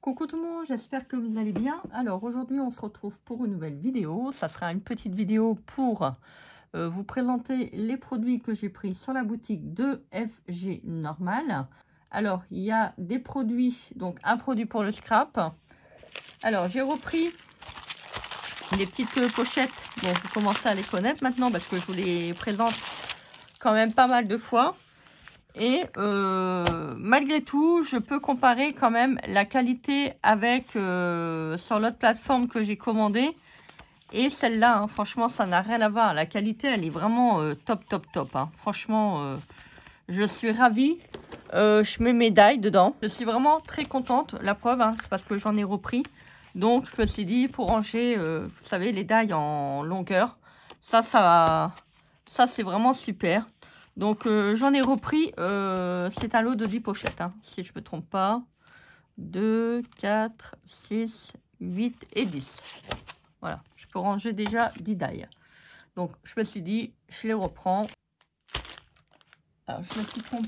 Coucou tout le monde, j'espère que vous allez bien. Alors aujourd'hui on se retrouve pour une nouvelle vidéo. Ça sera une petite vidéo pour vous présenter les produits que j'ai pris sur la boutique de FG Normal. Alors il y a des produits, donc un produit pour le scrap. Alors j'ai repris des petites pochettes, bon vous commencez à les connaître maintenant parce que je vous les présente quand même pas mal de fois. Et malgré tout, je peux comparer quand même la qualité avec sur l'autre plateforme que j'ai commandée et celle-là. Hein, franchement, ça n'a rien à voir. La qualité, elle est vraiment top. Hein. Franchement, je suis ravie. Je mets médaille dedans. Je suis vraiment très contente. La preuve, hein, c'est parce que j'en ai repris. Donc, je me suis dit, pour ranger, vous savez, les dailles en longueur, ça c'est vraiment super. Donc, j'en ai repris, c'est un lot de 10 pochettes, hein, si je ne me trompe pas. 2, 4, 6, 8 et 10. Voilà, je peux ranger déjà 10 dailles. Donc, je me suis dit, je les reprends. Alors, je me suis trompée.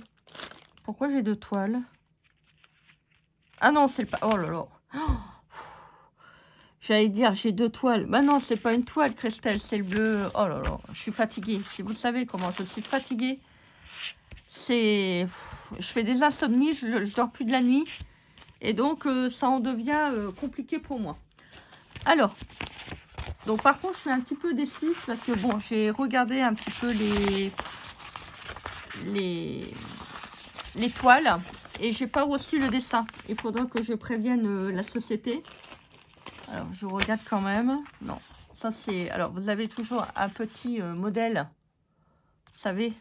Pourquoi j'ai 2 toiles? Ah non, c'est pas... Oh là là. Oh, j'allais dire, j'ai 2 toiles. Bah non, c'est pas une toile, Christelle, c'est le bleu. Oh là là, je suis fatiguée. Si vous savez comment je suis fatiguée. Je fais des insomnies, je dors plus de la nuit. Et donc, ça en devient compliqué pour moi. Alors, donc par contre, je suis un petit peu déçue parce que bon, j'ai regardé un petit peu les toiles et j'ai pas reçu le dessin. Il faudra que je prévienne la société. Alors, je regarde quand même. Non, ça c'est... Alors, vous avez toujours un petit modèle, vous savez,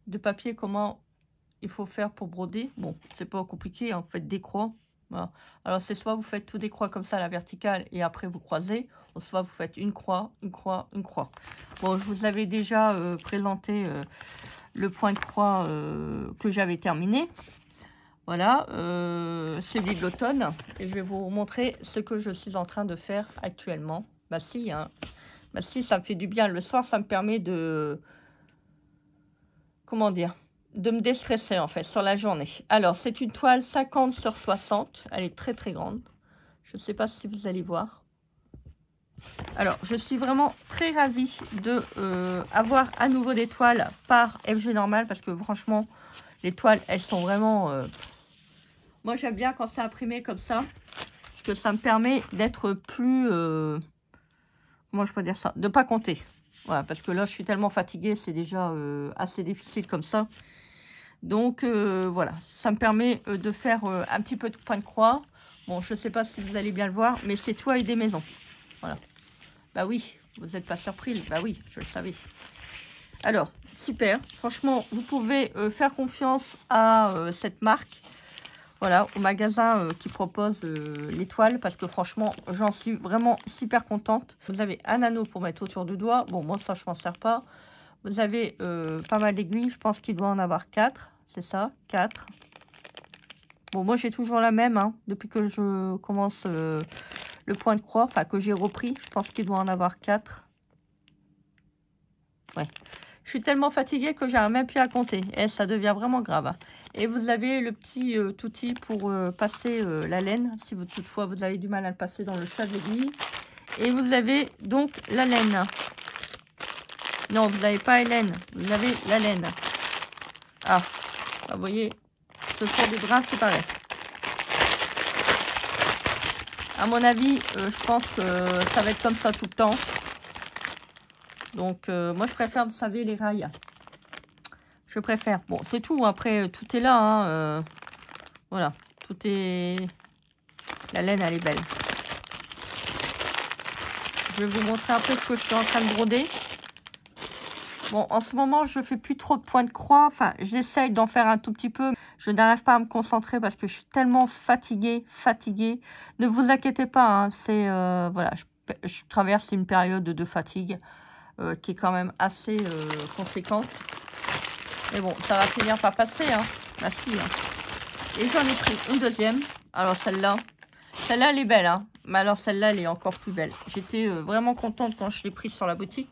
de papier, comment il faut faire pour broder. Bon, c'est pas compliqué, en fait, des croix. Voilà. Alors, c'est soit vous faites tout des croix comme ça à la verticale et après vous croisez, ou soit vous faites une croix, une croix, une croix. Bon, je vous avais déjà présenté le point de croix que j'avais terminé. Voilà, c'est de l'automne et je vais vous montrer ce que je suis en train de faire actuellement. Bah si, hein. Bah si, ça me fait du bien. Le soir, ça me permet de... Comment dire? De me déstresser en fait sur la journée. Alors, c'est une toile 50 sur 60. Elle est très grande. Je ne sais pas si vous allez voir. Alors, je suis vraiment très ravie de avoir à nouveau des toiles par FG Normal parce que franchement, les toiles, elles sont vraiment... Moi, j'aime bien quand c'est imprimé comme ça, parce que ça me permet d'être plus... Comment je peux dire ça? De ne pas compter. Voilà, parce que là, je suis tellement fatiguée, c'est déjà assez difficile comme ça. Donc, voilà, ça me permet de faire un petit peu de point de croix. Bon, je ne sais pas si vous allez bien le voir, mais c'est toile et des maisons. Voilà. Bah oui, vous n'êtes pas surpris. Bah oui, je le savais. Alors, super. Franchement, vous pouvez faire confiance à cette marque. Voilà, au magasin qui propose les toiles, parce que franchement, j'en suis vraiment super contente. Vous avez un anneau pour mettre autour du doigt. Bon, moi, ça, je m'en sers pas. Vous avez pas mal d'aiguilles. Je pense qu'il doit en avoir 4. C'est ça, 4. Bon, moi, j'ai toujours la même, hein, depuis que je commence le point de croix. Enfin, que j'ai repris. Je pense qu'il doit en avoir 4. Ouais. Je suis tellement fatiguée que j'arrive même plus à compter. Et ça devient vraiment grave. Et vous avez le petit outil pour passer la laine. Si vous, toutefois vous avez du mal à le passer dans le chat d'aiguille. Et vous avez donc la laine. Non, vous n'avez pas la laine. Vous avez la laine. Ah, vous voyez, ce sont des brins séparés. À mon avis, je pense que ça va être comme ça tout le temps. Donc, moi, je préfère, vous savez, les rails. Je préfère. Bon, c'est tout. Après, tout est là. Hein, voilà. Tout est... La laine, elle est belle. Je vais vous montrer un peu ce que je suis en train de broder. Bon, en ce moment, je fais plus trop de points de croix. Enfin, j'essaye d'en faire un tout petit peu. Je n'arrive pas à me concentrer parce que je suis tellement fatiguée. Ne vous inquiétez pas. Hein, c'est... voilà, je traverse une période de fatigue qui est quand même assez conséquente. Mais bon, ça va finir par passer, hein. Bah si, hein. Et j'en ai pris une deuxième. Alors celle-là, elle est belle, hein. Mais alors celle-là, elle est encore plus belle. J'étais vraiment contente quand je l'ai prise sur la boutique.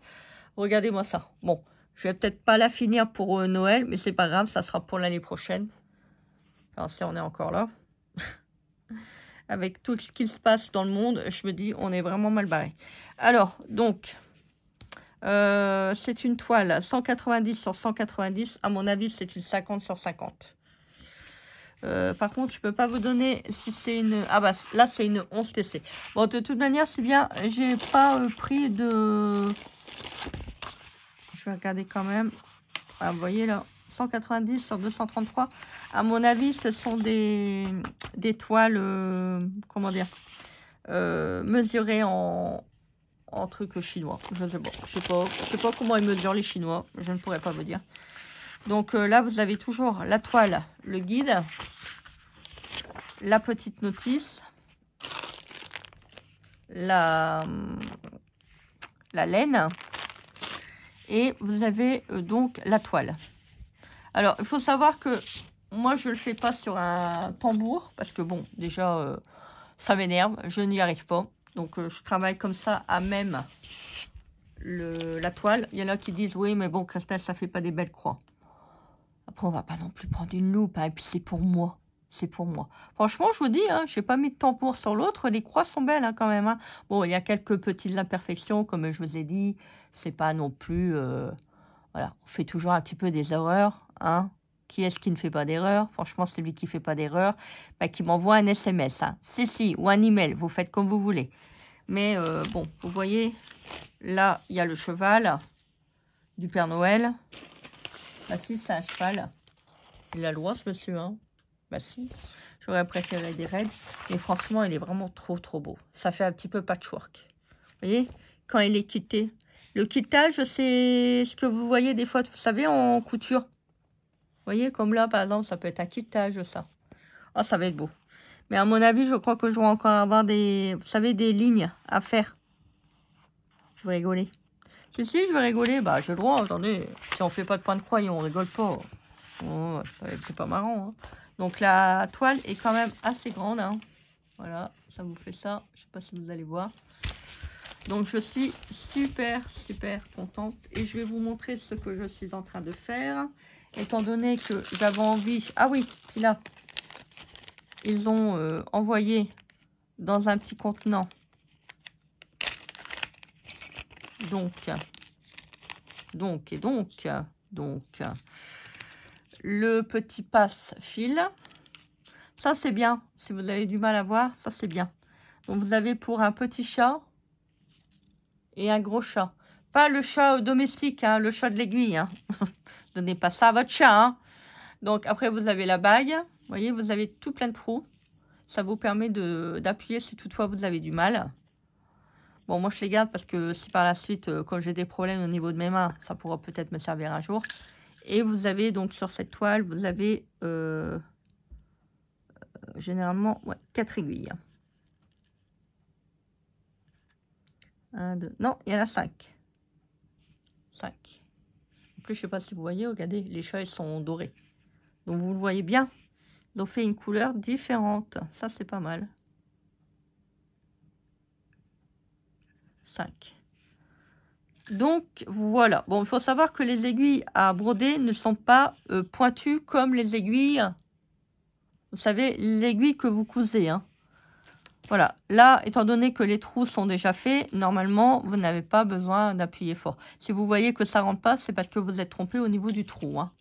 Regardez-moi ça. Bon, je vais peut-être pas la finir pour Noël, mais c'est pas grave, ça sera pour l'année prochaine. Alors si on est encore là. avec tout ce qui se passe dans le monde, je me dis, on est vraiment mal barré. Alors, donc, c'est une toile 190 sur 190. À mon avis, c'est une 50 sur 50. Par contre, je peux pas vous donner si c'est une... Ah bah, là, c'est une 11 TC. Bon, de toute manière, c'est bien. J'ai pas pris de... Je vais regarder quand même. Ah, vous voyez là, 190 sur 233. À mon avis, ce sont des toiles, comment dire, mesurées en truc chinois. Je sais pas comment ils mesurent les Chinois. Je ne pourrais pas vous dire. Donc là, vous avez toujours la toile, le guide, la petite notice, la laine, et vous avez donc la toile. Alors, il faut savoir que moi, je ne le fais pas sur un tambour, parce que bon, déjà, ça m'énerve, je n'y arrive pas. Donc, je travaille comme ça à même la toile. Il y en a qui disent, oui, mais bon, Christelle, ça fait pas des belles croix. Après, on va pas non plus prendre une loupe, hein, et puis c'est pour moi. C'est pour moi. Franchement, je vous dis, hein, je n'ai pas mis de tambour sur l'autre. Les croix sont belles hein, quand même. Hein. Bon, il y a quelques petites imperfections, comme je vous ai dit. C'est pas non plus... voilà, on fait toujours un petit peu des erreurs. Hein. Qui est-ce qui ne fait pas d'erreur? Franchement, celui qui ne fait pas d'erreur, bah, qui m'envoie un SMS. Hein. Si, ou un email. Vous faites comme vous voulez. Mais bon, vous voyez, là, il y a le cheval du Père Noël. Bah si, c'est un cheval. Il a le droit, ce monsieur, hein. Bah si, j'aurais préféré des raids. Mais franchement, il est vraiment trop beau. Ça fait un petit peu patchwork. Vous voyez, quand il est quitté. Le quittage, c'est ce que vous voyez des fois, vous savez, en couture. Vous voyez, comme là, par exemple, ça peut être un quittage, ça. Ah, ça va être beau. Mais à mon avis, je crois que je dois encore avoir des, vous savez, des lignes à faire. Je vais rigoler. Si, je vais rigoler. Bah, j'ai le droit, attendez. Si on fait pas de point de croix, on rigole pas. Oh, c'est pas marrant. Hein. Donc, la toile est quand même assez grande. Hein. Voilà, ça vous fait ça. Je sais pas si vous allez voir. Donc, je suis super contente. Et je vais vous montrer ce que je suis en train de faire. Étant donné que j'avais envie... Ah oui, puis là, ils ont envoyé dans un petit contenant. Donc, le petit passe-fil. Ça, c'est bien. Si vous avez du mal à voir, ça, c'est bien. Donc, vous avez pour un petit chat et un gros chat. Pas le chat domestique, hein, le chat de l'aiguille. Hein. Donnez pas ça à votre chat. Hein. Donc, après, vous avez la bague. Vous voyez, vous avez tout plein de trous. Ça vous permet d'appuyer si toutefois vous avez du mal. Bon, moi, je les garde parce que si par la suite, quand j'ai des problèmes au niveau de mes mains, ça pourra peut-être me servir un jour. Et vous avez donc sur cette toile, vous avez généralement 4 aiguilles. 1, 2, non, il y en a 5. 5. En plus, je ne sais pas si vous voyez, regardez, les chats, ils sont dorés. Donc, vous le voyez bien. Ils ont fait une couleur différente. Ça, c'est pas mal. 5. Donc, voilà. Bon, il faut savoir que les aiguilles à broder ne sont pas pointues comme les aiguilles, vous savez, les aiguilles que vous cousez. Hein. Voilà. Là, étant donné que les trous sont déjà faits, normalement, vous n'avez pas besoin d'appuyer fort. Si vous voyez que ça ne rentre pas, c'est parce que vous êtes trompé au niveau du trou. Hein.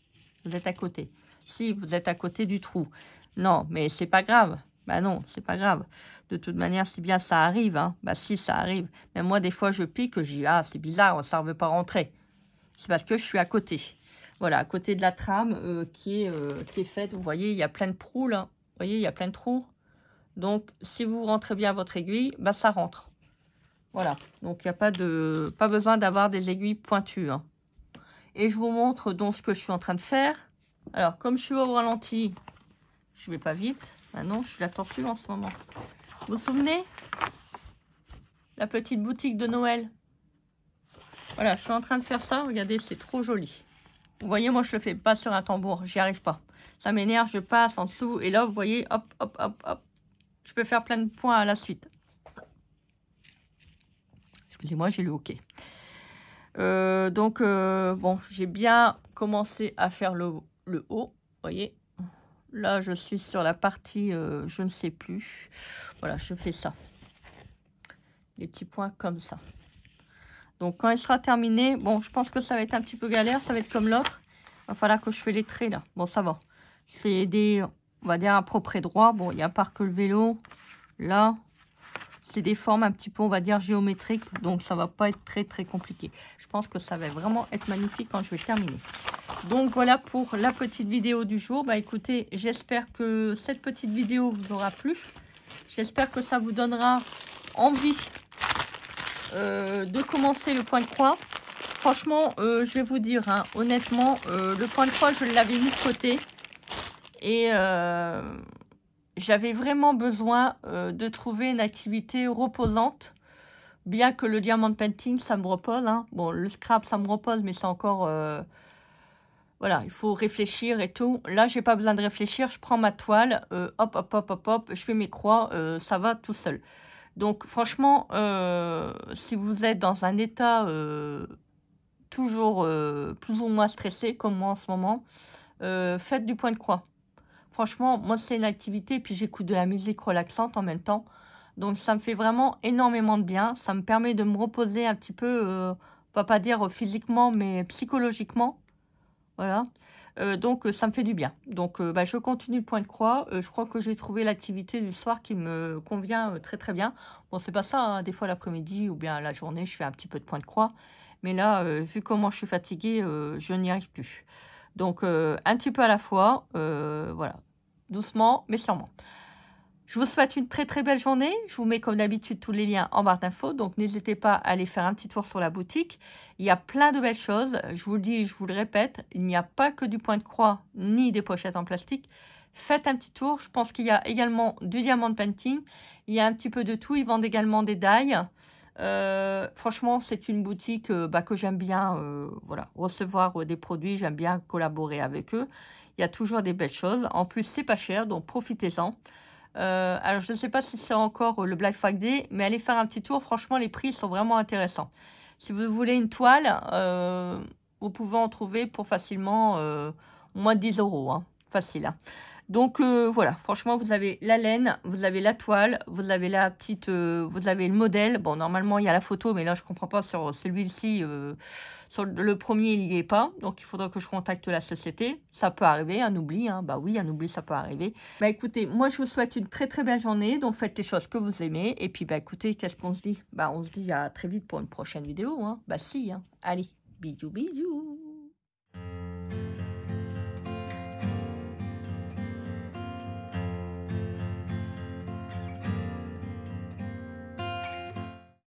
Vous êtes à côté. Si, vous êtes à côté du trou. Non, mais c'est pas grave. Bah non, c'est pas grave. De toute manière, si bien ça arrive, hein. Bah si, ça arrive. Mais moi, des fois, je pique, je dis, ah, c'est bizarre, ça ne veut pas rentrer. C'est parce que je suis à côté. Voilà, à côté de la trame qui est faite. Vous voyez, il y a plein de trous, là. Vous voyez, il y a plein de trous. Donc, si vous rentrez bien votre aiguille, bah ça rentre. Voilà. Donc, il n'y a pas besoin d'avoir des aiguilles pointues. Hein. Et je vous montre donc ce que je suis en train de faire. Alors, comme je suis au ralenti, je ne vais pas vite. Ah non, je suis la tortue en ce moment. Vous vous souvenez? La petite boutique de Noël. Voilà, je suis en train de faire ça. Regardez, c'est trop joli. Vous voyez, moi, je le fais pas sur un tambour. J'y arrive pas. Ça m'énerve, je passe en dessous. Et là, vous voyez, hop, hop, hop, hop. Je peux faire plein de points à la suite. Excusez-moi, j'ai le OK. Donc, bon, j'ai bien commencé à faire le haut. Vous voyez, Là, je suis sur la partie, je ne sais plus. Voilà, je fais ça. Les petits points comme ça. Donc, quand il sera terminé, bon, je pense que ça va être un petit peu galère. Ça va être comme l'autre. Il va falloir que je fais les traits, là. Bon, ça va. C'est des, on va dire, à peu près droit. Bon, il n'y a pas que le vélo. Là, c'est des formes un petit peu, on va dire, géométriques. Donc, ça va pas être très, très compliqué. Je pense que ça va vraiment être magnifique quand je vais terminer. Donc, voilà pour la petite vidéo du jour. Bah, écoutez, j'espère que cette petite vidéo vous aura plu. J'espère que ça vous donnera envie de commencer le point de croix. Franchement, je vais vous dire, hein, honnêtement, le point de croix, je l'avais mis de côté. Et j'avais vraiment besoin de trouver une activité reposante. Bien que le diamond painting, ça me repose. Hein. Bon, le scrap, ça me repose, mais c'est encore... voilà, il faut réfléchir et tout. Là, j'ai pas besoin de réfléchir. Je prends ma toile, hop, hop, hop, hop, hop, je fais mes croix, ça va tout seul. Donc, franchement, si vous êtes dans un état toujours plus ou moins stressé, comme moi en ce moment, faites du point de croix. Franchement, moi, c'est une activité, puis j'écoute de la musique relaxante en même temps. Donc, ça me fait vraiment énormément de bien. Ça me permet de me reposer un petit peu, on va pas dire physiquement, mais psychologiquement. Voilà. Donc, ça me fait du bien. Donc, bah, je continue le point de croix. Je crois que j'ai trouvé l'activité du soir qui me convient très, très bien. Bon, c'est pas ça, hein. Des fois, l'après-midi ou bien la journée, je fais un petit peu de point de croix. Mais là, vu comment je suis fatiguée, je n'y arrive plus. Donc, un petit peu à la fois. Voilà. Doucement, mais sûrement. Je vous souhaite une très très belle journée. Je vous mets comme d'habitude tous les liens en barre d'infos. Donc n'hésitez pas à aller faire un petit tour sur la boutique. Il y a plein de belles choses. Je vous le dis, je vous le répète, il n'y a pas que du point de croix ni des pochettes en plastique. Faites un petit tour. Je pense qu'il y a également du diamond painting. Il y a un petit peu de tout. Ils vendent également des die. Franchement, c'est une boutique que j'aime bien voilà, recevoir des produits. J'aime bien collaborer avec eux. Il y a toujours des belles choses. En plus, c'est pas cher, donc profitez-en. Alors, je ne sais pas si c'est encore le Black Friday, mais allez faire un petit tour. Franchement, les prix sont vraiment intéressants. Si vous voulez une toile, vous pouvez en trouver pour facilement moins de 10 €. Hein. Facile. Hein. Donc, voilà. Franchement, vous avez la laine, vous avez la toile, vous avez la petite... vous avez le modèle. Bon, normalement, il y a la photo, mais là, je ne comprends pas sur celui-ci... sur le premier, il n'y est pas. Donc, il faudra que je contacte la société. Ça peut arriver, un oubli. Hein. Bah oui, un oubli, ça peut arriver. Bah écoutez, moi, je vous souhaite une très, très belle journée. Donc, faites les choses que vous aimez. Et puis, bah écoutez, qu'est-ce qu'on se dit? Bah, on se dit à très vite pour une prochaine vidéo. Hein. Bah si. Hein. Allez, bisous, bisous.